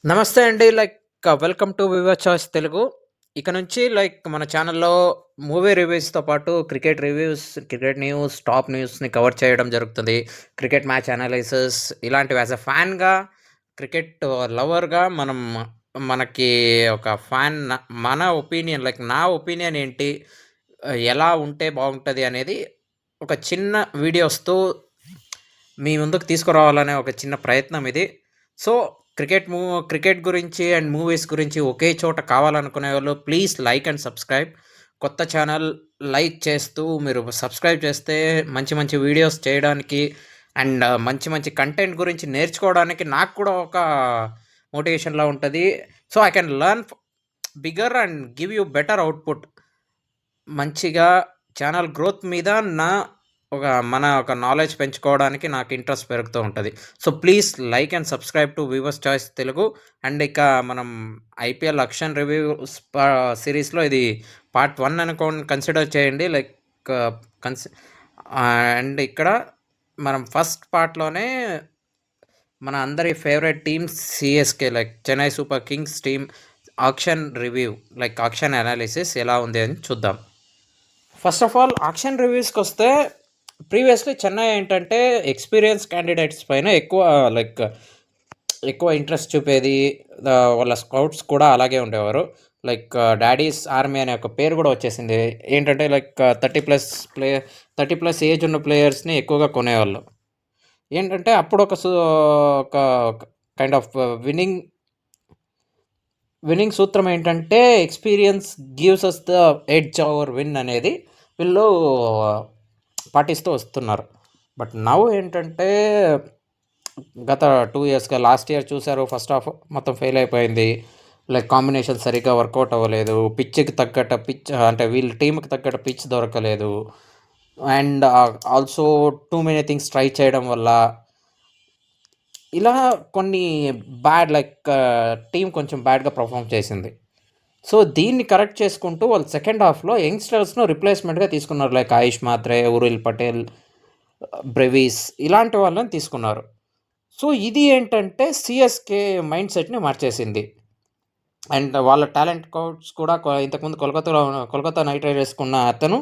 నమస్తే అండి. Welcome to viewer choice Telugu. ఇక నుంచి మన ఛానల్‌లో మూవీ రివ్యూస్‌తో పాటు cricket reviews, cricket news, top న్యూస్‌ని కవర్ చేయడం జరుగుతుంది. క్రికెట్ మ్యాచ్ అనాలిసిస్ ఇలాంటివి యాస్ ఎ ఫ్యాన్‌గా, క్రికెట్ లవర్‌గా మనకి ఒక మన ఒపీనియన్ నా ఒపీనియన్ ఏంటి? ఎలా ఉంటే బాగుంటది అనేది ఒక చిన్న వీడియోస్‌తో మీ ముందుకు తీసుకురావాలనే ఒక చిన్న ప్రయత్నం ఇది. సో, క్రికెట్ గురించి అండ్ మూవీస్ గురించి ఒకే చోట కావాలనుకునేవాళ్ళు ప్లీజ్ లైక్ అండ్ సబ్స్క్రైబ్. కొత్త ఛానల్ లైక్ చేస్తూ మీరు సబ్స్క్రైబ్ చేస్తే మంచి మంచి వీడియోస్ చేయడానికి అండ్ మంచి మంచి కంటెంట్ గురించి నేర్చుకోవడానికి నాకు కూడా ఒక మోటివేషన్‌లా ఉంటది. So, I can learn bigger and give you better output. మంచిగా ఛానల్ గ్రోత్ మీద నా ఒక నాలెడ్జ్ పెంచుకోవడానికి నాకు ఇంట్రెస్ట్ పెరుగుతూ ఉంటది. So, please like and subscribe to viewers choice Telugu. And ఇక మనం ఐపీఎల్ అక్షన్ రివ్యూస్ సీరీస్‌లో ఇది పార్ట్ 1 కన్సిడర్ చేయండి. కన్స్ అండ్ ఇక్కడ మనం ఫస్ట్ పార్ట్‌లోనే మన అందరి favourite team CSK Chennai super kings team auction review auction analysis ఎలా ఉంది అని చూద్దాం. ఫస్ట్ ఆఫ్ ఆల్ ఆక్షన్ రివ్యూస్‌కొస్తే ప్రీవియస్‌లీ చెన్నై ఏంటంటే ఎక్స్‌పీరియన్స్ క్యాండిడేట్స్ పైన ఎక్కువ ఇంట్రెస్ట్ చూపేది. వాళ్ళ స్కౌట్స్ కూడా అలాగే ఉండేవారు. డాడీస్ ఆర్మీ అనే ఒక పేరు కూడా వచ్చేసింది. ఏంటంటే 30+ ఏజ్ ఉన్న ప్లేయర్స్‌ని ఎక్కువగా కొనేవాళ్ళు. ఏంటంటే అప్పుడు ఒక కైండ్ ఆఫ్ విన్నింగ్ సూత్రం ఏంటంటే experience gives us the edge over win అనేది వీళ్ళు పాటిస్తూ వస్తున్నారు. బట్ నౌ ఏంటంటే గత 2 ఇయర్స్‌గా లాస్ట్ ఇయర్ చూసారు ఫస్ట్ హాఫ్ మొత్తం ఫెయిల్ అయిపోయింది. కాంబినేషన్ సరిగ్గా వర్కౌట్ అవ్వలేదు. అంటే వీళ్ళ టీమ్‌కి తగ్గట్టు పిచ్ దొరకలేదు. And also too many things try చేయడం వల్ల ఇలా కొన్ని టీమ్ కొంచెం బ్యాడ్‌గా పర్ఫార్మ్ చేసింది. సో, దీన్ని కరెక్ట్ చేసుకుంటూ వాళ్ళు సెకండ్ హాఫ్‌లో యంగ్‌స్టర్స్‌ను రిప్లేస్‌మెంట్‌గా తీసుకున్నారు. ఆయుష్ మాత్రే, ఉరుల్ పటేల్, బ్రెవిస్ ఇలాంటి వాళ్ళని తీసుకున్నారు. సో, ఇది ఏంటంటే సీఎస్‌కే మైండ్ సెట్‌ని మార్చేసింది. అండ్ వాళ్ళ టాలెంట్ స్కౌట్స్ కూడా ఇంతకుముందు కోల్కతా నైట్ రైడర్స్‌కున్న అతను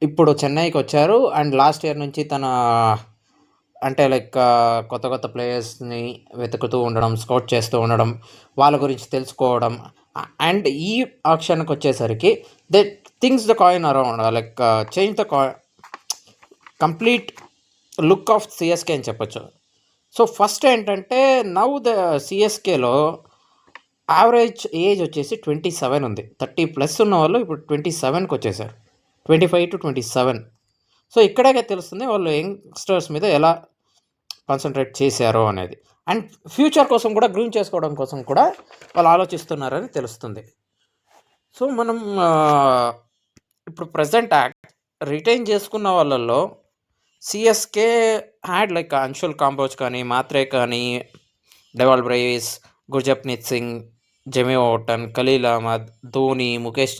ఇప్పుడు చెన్నైకొచ్చారు. అండ్ లాస్ట్ ఇయర్ నుంచి అంటే కొత్త ప్లేయర్స్‌ని వెతుకుతూ ఉండడం, స్కౌట్ చేస్తూ ఉండడం, వాళ్ళ గురించి తెలుసుకోవడం. అండ్ ఈ ఆక్షన్‌కొచ్చేసరికి they thinks the coin around change the complete look of CSK అని చెప్పొచ్చు. సో, ఫస్ట్ ఏంటంటే నౌ ద సీఎస్‌కేలో యావరేజ్ ఏజ్ వచ్చేసి 27 ఉంది. 30+ ఉన్నవాళ్ళు ఇప్పుడు 27కి వచ్చేసారు. 25-27. సో, ఇక్కడే తెలుస్తుంది వాళ్ళు యంగ్‌స్టర్స్ మీద ఎలా కాన్సంట్రేట్ చేశారో అనేది. అండ్ ఫ్యూచర్ కోసం కూడా గ్రూమ్ చేసుకోవడం కోసం కూడా వాళ్ళు ఆలోచిస్తున్నారని తెలుస్తుంది. సో, మనం ఇప్పుడు ప్రెజెంట్ రిటైన్ చేసుకున్న వాళ్ళల్లో సీఎస్‌కే హ్యాడ్ అన్షుల్ కాంబోజ్ కానీ, మాత్రే కానీ, Dewald Brevis, Gurjapneet Singh, Jamie Overton, Khaleel Ahmed, Dhoni, Mukesh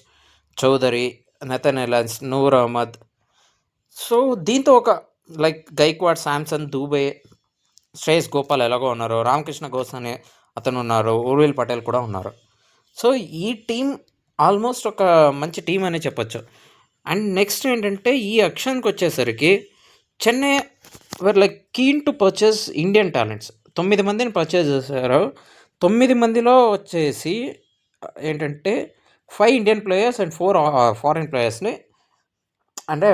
Choudhary, Nathan Ellis, Noor Ahmad. So, దీంతో గైక్వాడ్, శాంసన్, దూబే, శ్రేయస్ గోపాల్ ఎలాగో ఉన్నారు. రామకృష్ణ ఘోష్ అనే అతను ఉన్నారు. ఉర్విల్ పటేల్ కూడా ఉన్నారు. సో, ఈ టీం ఆల్మోస్ట్ ఒక మంచి టీం అనే చెప్పొచ్చు. అండ్ నెక్స్ట్ ఏంటంటే ఈ ఆక్షన్‌కి వచ్చేసరికి Chennai were keen to purchase Indian talents. 9 మందిని పర్చేస్ చేశారు. 9 మందిలో వచ్చేసి ఏంటంటే 5 ఇండియన్ ప్లేయర్స్ అండ్ 4 ఫారిన్ ప్లేయర్స్‌ని అంటే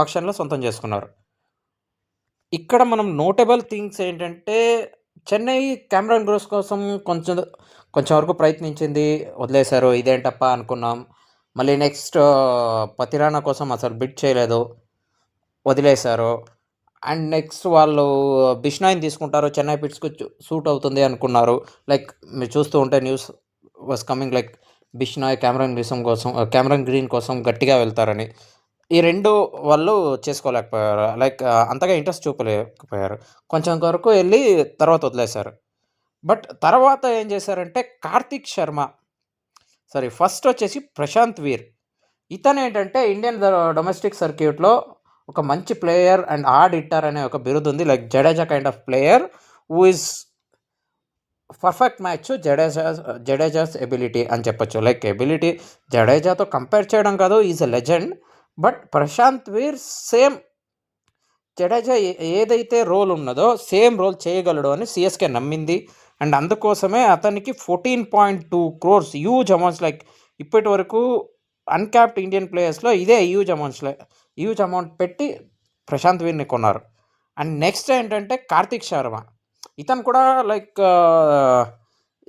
ఆక్షన్‌లో సొంతం చేసుకున్నారు. ఇక్కడ మనం నోటబుల్ థింగ్స్ ఏంటంటే చెన్నై క్యామరాన్ గ్రోస్ కోసం కొంచెం వరకు ప్రయత్నించింది. వదిలేశారు. ఇదేంటప్పా అనుకున్నాం. మళ్ళీ నెక్స్ట్ పతిరానా కోసం అసలు బిడ్ చేయలేదు. వదిలేశారు. అండ్ నెక్స్ట్ వాళ్ళు బిష్నాయ్‌ని తీసుకుంటారు. చెన్నై పిచ్‌కి సూట్ అవుతుంది అనుకున్నారు. మీరు చూస్తూ ఉంటే news was coming Bishnoi Cameron green కోసం గట్టిగా వెళ్తారని. ఈ 2 వాళ్ళు చేసుకోలేకపోయారు. అంతగా ఇంట్రెస్ట్ చూపలేకపోయారు. కొంచెం వరకు ఎళ్లి తర్వాత వదిలేశారు. బట్ తర్వాత ఏం చేశారంటే ఫస్ట్ వచ్చేసి ప్రశాంత్ వీర్. ఇతనేంటంటే ఇండియన్ డొమెస్టిక్ సర్క్యూట్‌లో ఒక మంచి ప్లేయర్ అండ్ హార్డ్ హిట్టర్ అనే ఒక బిరుదుంది. Jadeja kind of player who is perfect match Jadeja's ability అని చెప్పొచ్చు. లైక్ ఎబిలిటీ జడేజాతో కంపేర్ చేయడం కాదు, is a legend. But Prashant Veer same Jadeja ఏదైతే రోల్ ఉన్నదో సేమ్ రోల్ చేయగలడు అని సిఎస్కే నమ్మింది. అండ్ అందుకోసమే అతనికి 14.2 crores హ్యూజ్ అమౌంట్స్, లైక్ ఇప్పటి వరకు అన్క్యాప్డ్ ఇండియన్ ప్లేయర్స్లో ఇదే హ్యూజ్ అమౌంట్ పెట్టి ప్రశాంత్ వీర్ని కొన్నారు. అండ్ నెక్స్ట్ ఏంటంటే కార్తిక్ శర్మ. ఇతను కూడా లైక్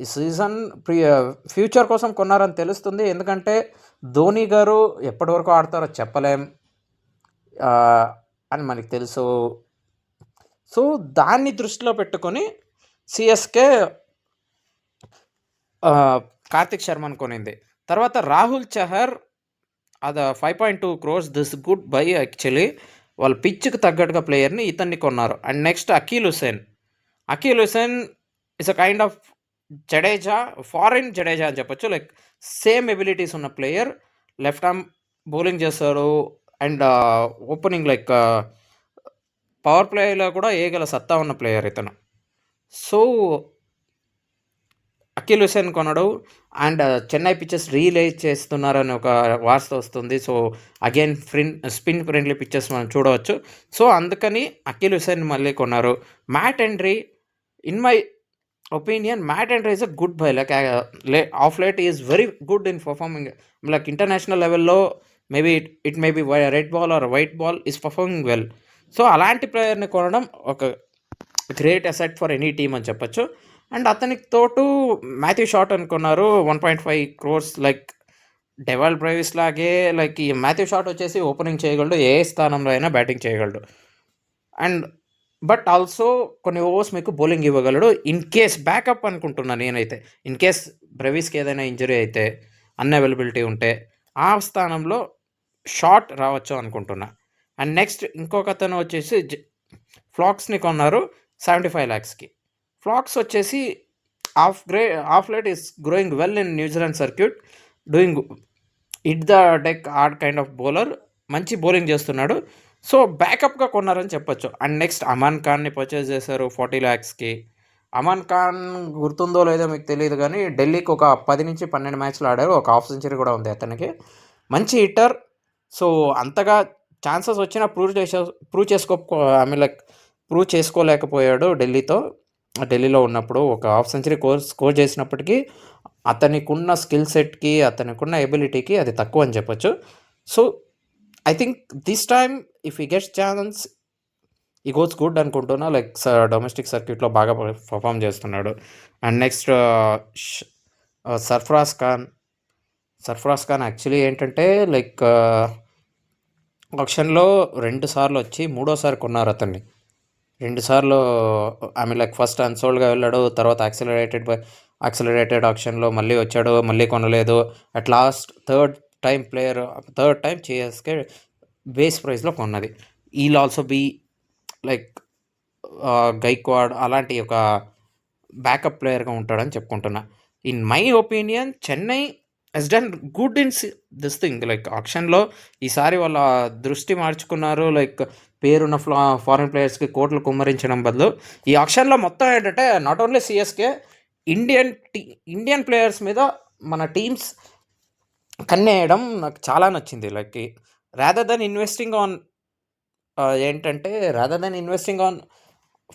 ఈ సీజన్ ఫ్యూచర్ కోసం కొన్నారని తెలుస్తుంది. ఎందుకంటే ధోని గారు ఎప్పటి వరకు ఆడతారో చెప్పలేం అని మనకి తెలుసు. సో దాన్ని దృష్టిలో పెట్టుకొని సిఎస్కే కార్తిక్ శర్మను కొనింది. తర్వాత రాహుల్ చహర్, అది 5.2 crores. This good buy actually. వాళ్ళ పిచ్కి తగ్గట్టుగా ప్లేయర్ని ఇతన్ని కొన్నారు. And next Akeal Hosein is a kind of Jadeja, foreign Jadeja అని చెప్పొచ్చు. లైక్ సేమ్ ఎబిలిటీస్ ఉన్న ప్లేయర్, లెఫ్ట్ ఆర్మ్ బౌలింగ్ చేస్తారు అండ్ ఓపెనింగ్ లైక్ పవర్ ప్లేలో కూడా వేయగల సత్తా ఉన్న ప్లేయర్ ఇతను. సో అకీల్ హుసేన్ కొనడు. అండ్ చెన్నై పిచ్చెస్ రీలేజ్ చేస్తున్నారని ఒక వార్త వస్తుంది. So again spin friendly pitches మనం చూడవచ్చు. సో అందుకని అకీల్ హుసేన్ మళ్ళీ కొన్నారు. Matt Henry, in my opinion Matt Henry is a good buy. Like of late is very good in performing. Like international లెవెల్లో maybe it may be red ball or white ball is performing well. So అలాంటి ప్లేయర్ని కొనడం ఒక great asset for any team అని చెప్పొచ్చు. And అతనికి తోటు Matthew shot అనుకున్నారు 1.5 crores. Like డెవాల్ Brevis లాగే లైక్ ఈ మాథ్యూ షాట్ వచ్చేసి ఓపెనింగ్ చేయగలడు, ఏ స్థానంలో అయినా బ్యాటింగ్ చేయగలడు. అండ్ బట్ ఆల్సో కొన్ని ఓవర్స్ మీకు బౌలింగ్ ఇవ్వగలడు. ఇన్ కేస్ బ్యాకప్ అనుకుంటున్నాను నేనైతే, ఇన్ కేస్ బ్రెవిస్కి ఏదైనా ఇంజరీ అయితే, అన్అవైలబిలిటీ ఉంటే ఆ స్థానంలో షాట్ రావచ్చు అనుకుంటున్నా. అండ్ నెక్స్ట్ ఇంకొక అతను వచ్చేసి ఫ్లాక్స్ని కొన్నారు 75 lakhsకి. ఫ్లాక్స్ వచ్చేసి of late is growing well in New Zealand circuit, doing it the deck hard kind of bowler, మంచి బౌలింగ్ చేస్తున్నాడు. సో బ్యాకప్గా కొన్నారని చెప్పొచ్చు. అండ్ నెక్స్ట్ అమాన్ ఖాన్ని పర్చేస్ చేశారు 40 lakhsకి. అమాన్ ఖాన్ గుర్తుందో లేదో మీకు తెలియదు కానీ ఢిల్లీకి ఒక 10 నుంచి 12 మ్యాచ్లు ఆడారు, ఒక హాఫ్ సెంచరీ కూడా ఉంది అతనికి. మంచి హిట్టర్. సో అంతగా ఛాన్సెస్ వచ్చినా ప్రూవ్ చేసుకోలేకపోయాడు ఢిల్లీలో ఉన్నప్పుడు. ఒక హాఫ్ సెంచరీ స్కోర్ చేసినప్పటికీ అతనికి ఉన్న స్కిల్ సెట్కి, అతనికి ఉన్న ఎబిలిటీకి అది తక్కువ అని చెప్పొచ్చు. So I think this time if ఈ గెట్స్ ఛాన్స్ ఈ గోస్ గుడ్ అనుకుంటున్నా. లైక్ డొమెస్టిక్ సర్క్యూట్లో బాగా పర్ఫామ్ చేస్తున్నాడు. And next Sarfaraz Khan actually ఏంటంటే లైక్ ఆప్షన్లో 2 సార్లు వచ్చి 3వసారి కొన్నారు అతన్ని. 2 సార్లు లైక్ ఫస్ట్ అన్సోల్డ్గా వెళ్ళాడు, తర్వాత యాక్సిలరేటెడ్ ఆప్షన్లో మళ్ళీ వచ్చాడు, మళ్ళీ కొనలేదు. At last third time CSK base ప్రైస్లో కొన్నది. He'll also be like Gaikwad అలాంటి ఒక బ్యాకప్ ప్లేయర్గా ఉంటాడని చెప్పుకుంటున్నా. In my opinion Chennai he's done good in this thing. Like ఆప్షన్లో ఈసారి వాళ్ళ దృష్టి మార్చుకున్నారు. లైక్ పేరున్న ఫారిన్ ప్లేయర్స్కి కోట్లు కుమ్మరించడం బదులు ఈ ఆప్షన్లో మొత్తం ఏంటంటే not only CSK, Indian players మీద మన టీమ్స్ కన్నేయడం నాకు చాలా నచ్చింది. Like rather than investing on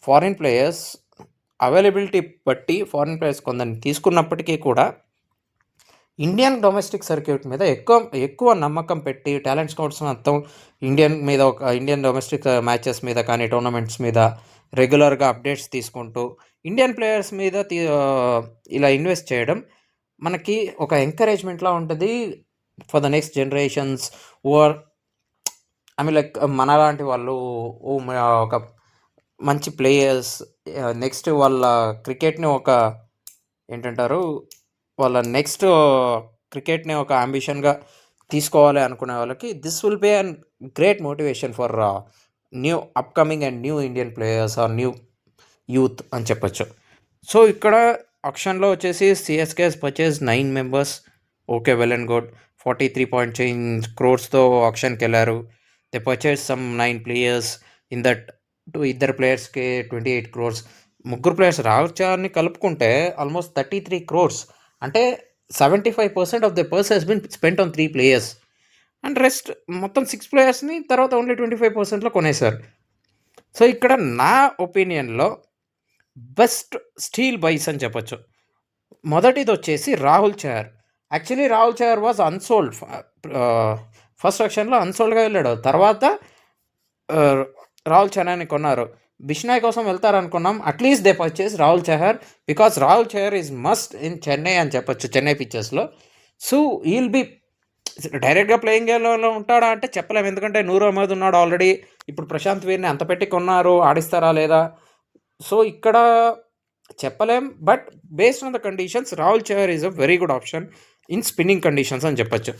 foreign players, availability బట్టి ఫారిన్ ప్లేయర్స్ కొందరిని తీసుకున్నప్పటికీ కూడా ఇండియన్ డొమెస్టిక్ సర్క్యూట్ మీద ఎక్కువ నమ్మకం పెట్టి టాలెంట్ స్కౌట్స్ మొత్తం ఇండియన్ డొమెస్టిక్ మ్యాచెస్ మీద కానీ టోర్నమెంట్స్ మీద రెగ్యులర్గా అప్డేట్స్ తీసుకుంటూ ఇండియన్ ప్లేయర్స్ మీద ఇలా ఇన్వెస్ట్ చేయడం మనకి ఒక ఎంకరేజ్మెంట్లా ఉంటుంది for the next generations. Or like మనలాంటి వాళ్ళు ఒక మంచి ప్లేయర్స్ నెక్స్ట్ వాళ్ళ క్రికెట్ని నెక్స్ట్ క్రికెట్ని ఒక అంబిషన్గా తీసుకోవాలి అనుకునే వాళ్ళకి this will be an great motivation for new upcoming and new Indian players or new youth అని చెప్పొచ్చు. సో ఇక్కడ ఆప్షన్లో వచ్చేసి CSK purchase 9 members. Okay, well and good. 43 crores ఆప్షన్కి వెళ్ళారు. They purchase some 9 players. In that ఇద్దరు ప్లేయర్స్కి 28 crores. ముగ్గురు ప్లేయర్స్ రాహుల్ చహర్ని కలుపుకుంటే ఆల్మోస్ట్ 33 crores, అంటే 75% of the purse has been spent on 3 players, and rest మొత్తం 6 ప్లేయర్స్ని తర్వాత ఓన్లీ 25%లో కొనేశారు. సో ఇక్కడ నా ఒపీనియన్లో బెస్ట్ స్టీల్ బైస్ అని చెప్పొచ్చు. మొదటిది వచ్చేసి Rahul Chahar. Actually Rahul Chahar was unsold, first సెక్షన్లో అన్సోల్డ్గా వెళ్ళాడు. తర్వాత రాహుల్ చహర్ని కొన్నారు. బిష్నాయ్ కోసం వెళ్తారనుకున్నాం, at least they purchase Rahul Chahar, because Rahul Chahar is must in Chennai అని చెప్పొచ్చు, చెన్నై పిక్చర్స్లో. సో ఈల్ బి డైరెక్ట్గా ప్లేయింగ్ గేమ్లో ఉంటాడా అంటే చెప్పలేము, ఎందుకంటే నూర్ అహ్మద్ ఉన్నాడు ఆల్రెడీ. ఇప్పుడు ప్రశాంత్ వీర్ని అంత పెట్టి కొన్నారు, ఆడిస్తారా లేదా? సో ఇక్కడ చెప్పలేం, but based on the conditions Rahul Chahar is a very good option in spinning conditions అని చెప్పొచ్చు.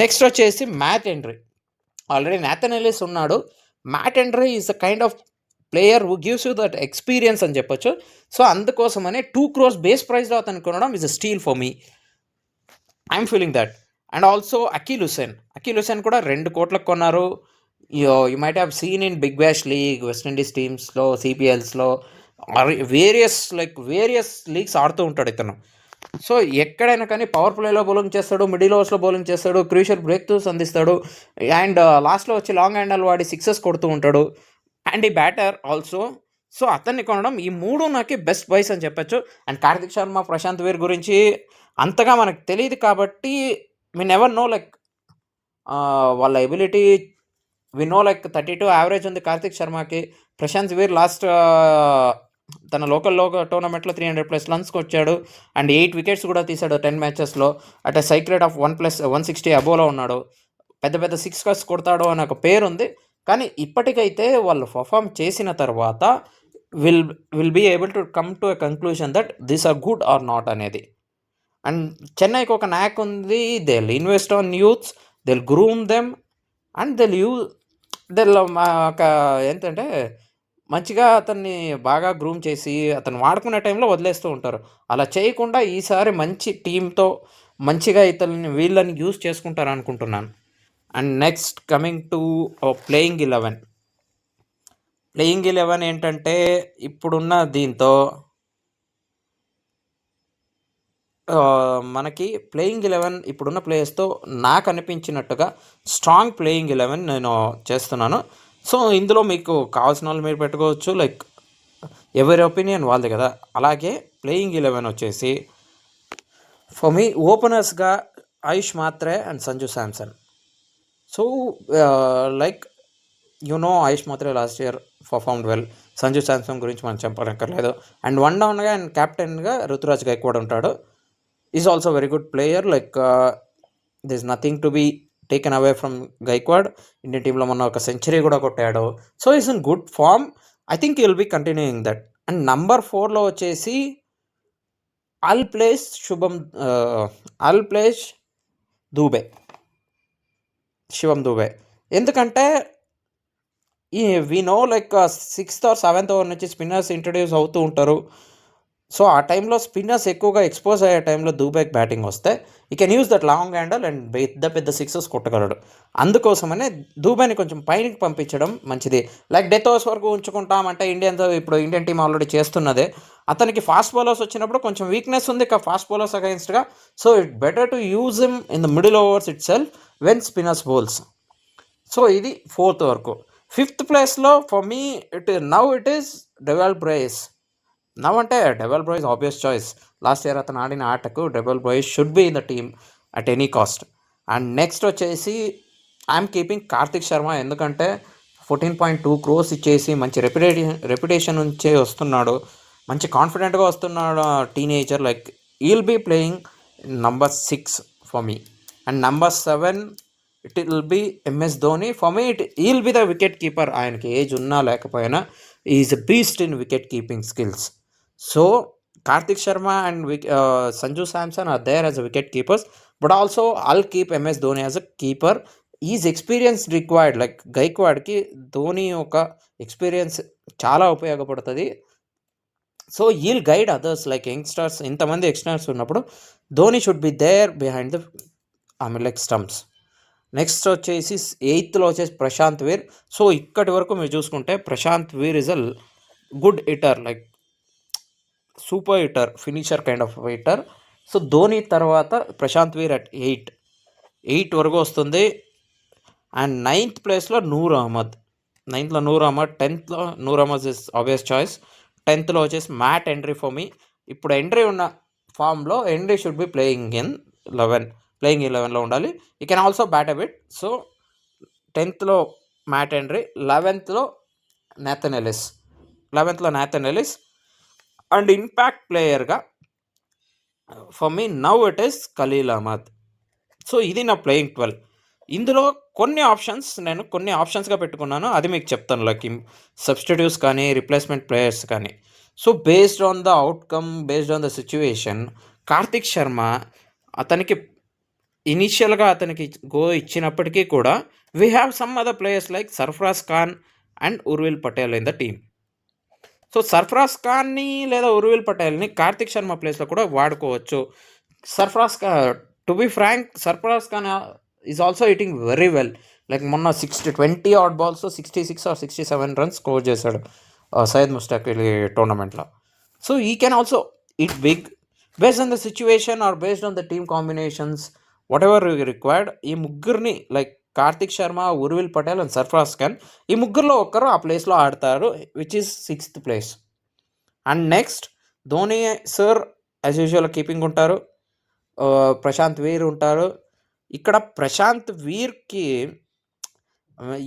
నెక్స్ట్ వచ్చేసి Matt Henry. Already Nathan Ellis ఉన్నాడు. Matt Henry is a kind of player who gives you that experience అని చెప్పొచ్చు. So అందుకోసమనే 2 crores base ప్రైస్లో అతను కొనడం is a steal for me. I'm feeling that. And also Akeel Hussain కూడా 2 కోట్లకు కొన్నారు. You might have seen in big bash league, West Indies టీమ్స్లో, సిపిఎల్స్లో, వేరియస్ లీగ్స్ ఆడుతూ ఉంటాడు ఇతను. సో ఎక్కడైనా కానీ పవర్ ప్లేలో బౌలింగ్ చేస్తాడు, మిడిల్ ఓవర్స్లో బౌలింగ్ చేస్తాడు, క్రూషియల్ బ్రేక్ త్రూస్ అందిస్తాడు, అండ్ లాస్ట్లో వచ్చి లాంగ్ హ్యాండల్ వాడి సిక్సెస్ కొడుతూ ఉంటాడు, అండ్ ఈ బ్యాటర్ ఆల్సో. సో అతన్ని కొనడం, ఈ 3 నాకు బెస్ట్ బైస్ అని చెప్పొచ్చు. అండ్ కార్తిక్ శర్మ, ప్రశాంత్ వీర్ గురించి అంతగా మనకు తెలియదు కాబట్టి వి నెవర్ నో, లైక్ వాళ్ళ ability we know, like 32 average ఉంది కార్తిక్ శర్మకి. ప్రశాంత్ వీర్ లాస్ట్ తన లోకల్ టోర్నమెంట్లో 300+ రన్స్కి వచ్చాడు, అండ్ 8 వికెట్స్ కూడా తీశాడు 10 matchesలో. అట్ సైక్ రేట్ ఆఫ్ 1+160 అబోలో ఉన్నాడు. పెద్ద పెద్ద సిక్సర్స్ కొడతాడు అని ఒక పేరు ఉంది. కానీ ఇప్పటికైతే వాళ్ళు పర్ఫామ్ చేసిన తర్వాత will be able to come to a conclusion that this are good or not అనేది. అండ్ చెన్నైకి ఒక న్యాక్ ఉంది, they will invest on youths, they will groom them, and they ఒక ఏంటంటే మంచిగా అతన్ని బాగా గ్రూమ్ చేసి అతను వాడుకునే టైంలో వదిలేస్తూ ఉంటారు. అలా చేయకుండా ఈసారి మంచి టీంతో మంచిగా వీళ్ళని యూజ్ చేసుకుంటారు అనుకుంటున్నాను. And next coming to playing 11 ఏంటంటే ఇప్పుడున్న దీంతో మనకి ప్లేయింగ్ 11 ఇప్పుడున్న ప్లేయర్స్తో నాకు అనిపించినట్టుగా స్ట్రాంగ్ ప్లేయింగ్ 11 నేను చేస్తున్నాను. సో ఇందులో మీకు కావాల్సిన వాళ్ళు మీరు పెట్టుకోవచ్చు, లైక్ ఎవరి ఒపీనియన్ వాళ్ళది కదా. అలాగే ప్లేయింగ్ 11 వచ్చేసి ఫర్ మీ ఓపెనర్స్గా Ayush Mhatre and Sanju Samson. So like Ayush Mhatre last year performed well. Sanju Samson గురించి మనం చెప్పనక్కర్లేదు. అండ్ 1 డౌన్గా అండ్ కెప్టెన్గా రుతురాజ్ గైక్వాడ్ ఉంటాడు. Is also very good player, like there is nothing to be taken away from Gaikwad. Indian టీంలో మొన్న ఒక సెంచరీ కూడా కొట్టాడు. So is in good form. I think you will be continuing that. And number 4లో వచ్చేసి I'll place Shivam Dube. ఎందుకంటే we know, like 6th or 7th over నుంచి spinners introduce అవుతూ ఉంటారు. సో ఆ టైంలో స్పిన్నర్స్ ఎక్కువగా ఎక్స్పోజ్ అయ్యే టైంలో దూబేకి బ్యాటింగ్ వస్తే ఈ can use that long handle and పెద్ద సిక్సెస్ కొట్టగలడు. అందుకోసమనే దూబేని కొంచెం పైనకి పంపించడం మంచిది. లైక్ డెత్ ఓవర్స్ వరకు ఉంచుకుంటామంటే ఇండియన్ టీం ఆల్రెడీ చేస్తున్నదే. అతనికి ఫాస్ట్ బౌలర్స్ వచ్చినప్పుడు కొంచెం వీక్నెస్ ఉంది ఫాస్ట్ బౌలర్స్ అగైన్స్ట్గా. So it better to use him in the middle overs itself when spinners bowls. So ఇది 4th వరకు. 5th ప్లేస్లో for me it is Dewald Brevis. అంటే Dewald Brevis obvious choice. Last year అతను ఆడిన ఆటకు Dewald Brevis should be in the team at any cost. And next వచ్చేసి I'm keeping Karthik Sharma. ఎందుకంటే 14.2 crores ఇచ్చేసి మంచి రెప్యుటేషన్ నుంచే వస్తున్నాడు, మంచి కాన్ఫిడెంట్గా వస్తున్నాడు teenager. Like he'll be playing number 6 for me. And number 7 it will be MS Dhoni. For me he'll be the wicket keeper. ఆయనకి ఏజ్ ఉన్నా లేకపోయినా is a beast in wicket keeping skills. So Karthik Sharma and Sanju Samson are there as a wicket keepers, but also I'll keep MS Dhoni as a keeper. His experience required, like Gaikwad ki Dhoni oka experience చాలా ఉపయోగపడుతుంది. So he'll guide others like youngsters. ఇంతమంది youngsters ఉన్నప్పుడు Dhoni should be there behind the like stumps. Next వచ్చేసి 8th వచ్చేసి ప్రశాంత్ వీర్. So ఇక్కడి వరకు మీరు చూసుకుంటే Prashant Veer is a good hitter. Like super hitter, finisher kind of hitter. So Dhoni తర్వాత ప్రశాంత్ వీర్ అట్ 8 వరకు వస్తుంది. అండ్ 9th ప్లేస్లో Noor Ahmad. 9th Noor Ahmad, 10th Noor Ahmad is obvious choice. 10th వచ్చేసి మ్యాట్ హెన్రీ ఫర్ మీ. ఇప్పుడు హెన్రీ ఉన్న ఫామ్లో Henry should be playing in 11లో ఉండాలి. You can also bat a bit. So 10th Matt Henry, 11th Nathan Ellis. And impact ప్లేయర్గా for me now it is Khaleel Ahmed. So ఇది నా playing 12. ఇందులో కొన్ని ఆప్షన్స్గా పెట్టుకున్నాను, అది మీకు చెప్తాను. లైక్ సబ్స్టిట్యూట్స్ కానీ రిప్లేస్మెంట్ ప్లేయర్స్ కానీ. So based on the outcome, based on the situation, Kartik Sharma అతనికి ఇనీషియల్గా గో ఇచ్చినప్పటికీ కూడా we have some other players like Sarfaraz Khan and Urvil Patel in the team. So Sarfaraz ఖాన్ని లేదా ఉర్విల్ పటేల్ని కార్తిక్ శర్మ ప్లేస్లో కూడా వాడుకోవచ్చు. To be frank, Sarfaraz Khan is also hitting very well. Like మొన్న 20 ఆట్ బాల్స్ 66 or 67 రన్స్ స్కోర్ చేశాడు సయ్యద్ ముష్తాక్ అలీ టోర్నమెంట్లో. సో ఈ can also it big based on the situation or based on the team combinations, whatever required. ఈ ముగ్గురిని like Kartik Sharma, Urvil Patel and Sarfaraz Khan, ఈ ముగ్గురులో ఒక్కరు ఆ ప్లేస్లో ఆడతారు, which is 6th place. And next Dhoni sir as usual keeping ఉంటారు, ప్రశాంత్ వీర్ ఉంటారు. ఇక్కడ ప్రశాంత్ వీర్కి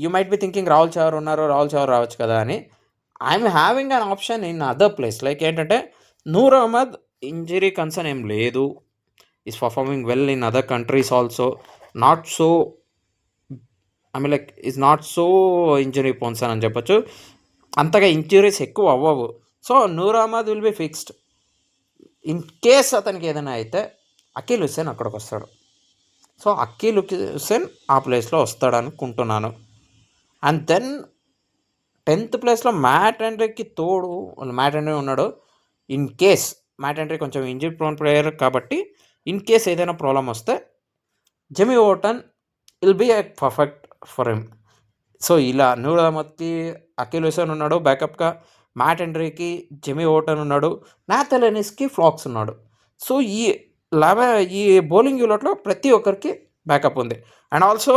you might be thinking Rahul Chahar ఉన్నారు, రాహుల్ చహర్ రావచ్చు కదా అని. I'm having an option in other place. Like ఏంటంటే నూర్ అహ్మద్ ఇంజరీ కన్సర్న్ ఏం లేదు, is performing well in other countries also. Not so is not so injury పోన్సన్ అని చెప్పొచ్చు. అంతగా ఇంజరీస్ ఎక్కువ అవ్వవు. So Noor Ahmad will be fixed. In case అతనికి ఏదైనా అయితే అకీల్ హుస్సేన్ అక్కడికి వస్తాడు. సో అకీల్ హుస్సేన్ ఆ ప్లేస్లో వస్తాడు అనుకుంటున్నాను. అండ్ దెన్ 10th ప్లేస్లో మ్యాట్ హెన్రీకి తోడు మ్యాట్ హెన్రీ ఉన్నాడు. ఇన్ కేస్ మ్యాట్ హెన్రీ కొంచెం ఇంజరీ ప్రోన్ ప్లేయర్ కాబట్టి ఇన్ కేస్ ఏదైనా ప్రాబ్లం వస్తే Jamie Overton will be a perfect for him. So ఇలా నూర్ అహ్మద్కి అకీల్ హుస్సేన్ ఉన్నాడు బ్యాకప్గా, మ్యాట్ హెన్రీకి జెమీ ఓటన్ ఉన్నాడు, నాథన్ ఎలిస్కి ఫ్లాక్స్ ఉన్నాడు. సో ఈ బౌలింగ్ యూనిట్లో ప్రతి ఒక్కరికి బ్యాకప్ ఉంది. అండ్ ఆల్సో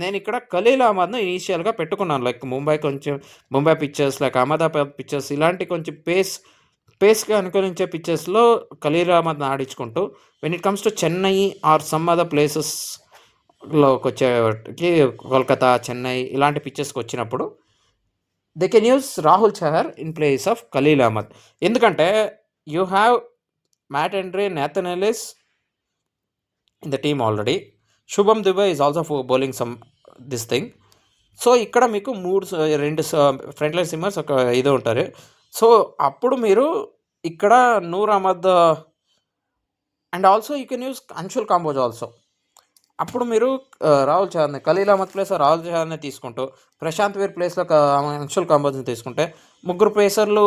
నేను ఇక్కడ ఖలీల్ అహ్మద్ను ఇనీషియల్గా పెట్టుకున్నాను. Like Mumbai pictures, like Ahmedabad pictures, ఇలాంటి కొంచెం పేస్గా అనుకూలించే పిక్చర్స్లో ఖలీల్ అహ్మద్ని ఆడించుకుంటూ, when it comes to Chennai or some other ప్లేసెస్లోకి వచ్చేటికి, కోల్కతా, చెన్నై ఇలాంటి పిక్చర్స్కి వచ్చినప్పుడు they can use Rahul Chahar in place of Khaleel Ahmed. ఎందుకంటే you have Matt Henry, Nathan Ellis in the team already. Shubham Dubey is also for bowling this thing. So ఇక్కడ మీకు 2 front line సిమ్మర్స్ ఒక ఇది ఉంటారు. సో అప్పుడు మీరు ఇక్కడ Noor Ahmad and also you can use Anshul Kamboj also. అప్పుడు మీరు రాహుల్ చహర్ని, ఖలీల్ అహ్మద్ ప్లేస్లో రాహుల్ చహర్ని తీసుకుంటూ ప్రశాంత్ వీర్ ప్లేస్లో అంశుల్ కాంబోజ్ని తీసుకుంటే ముగ్గురు పేసర్లు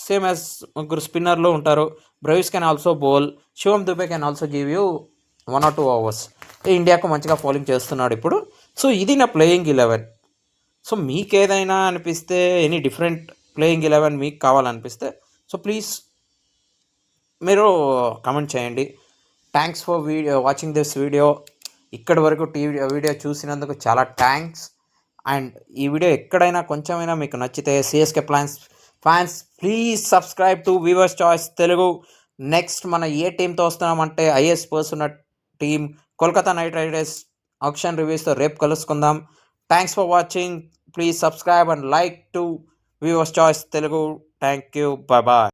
సేమ్ యాజ్ ముగ్గురు స్పిన్నర్లు ఉంటారు. Brevis can also bowl, Shivam Dube can also give you 1 or 2 hours. ఇండియాకు మంచిగా బౌలింగ్ చేస్తున్నాడు ఇప్పుడు. సో ఇది నా ప్లేయింగ్ 11. సో మీకు ఏదైనా అనిపిస్తే, ఎనీ డిఫరెంట్ ప్లేయింగ్ 11 మీకు కావాలనిపిస్తే, సో ప్లీజ్ మీరు కమెంట్ చేయండి. Thanks for watching this video. ఇక్కడి వరకు వీడియో చూసినందుకు చాలా థ్యాంక్స్. అండ్ ఈ వీడియో ఎక్కడైనా కొంచెమైనా మీకు నచ్చితే CSK fans please subscribe to viewers choice Telugu. Next మన ఏ టీంతో వస్తున్నామంటే ఐఎస్ పర్సన్ team Kolkata Knight Riders auction రివ్యూస్తో రేపు కలుసుకుందాం. Thanks for watching. Please subscribe and like to viewers choice Telugu. Thank you. Bye.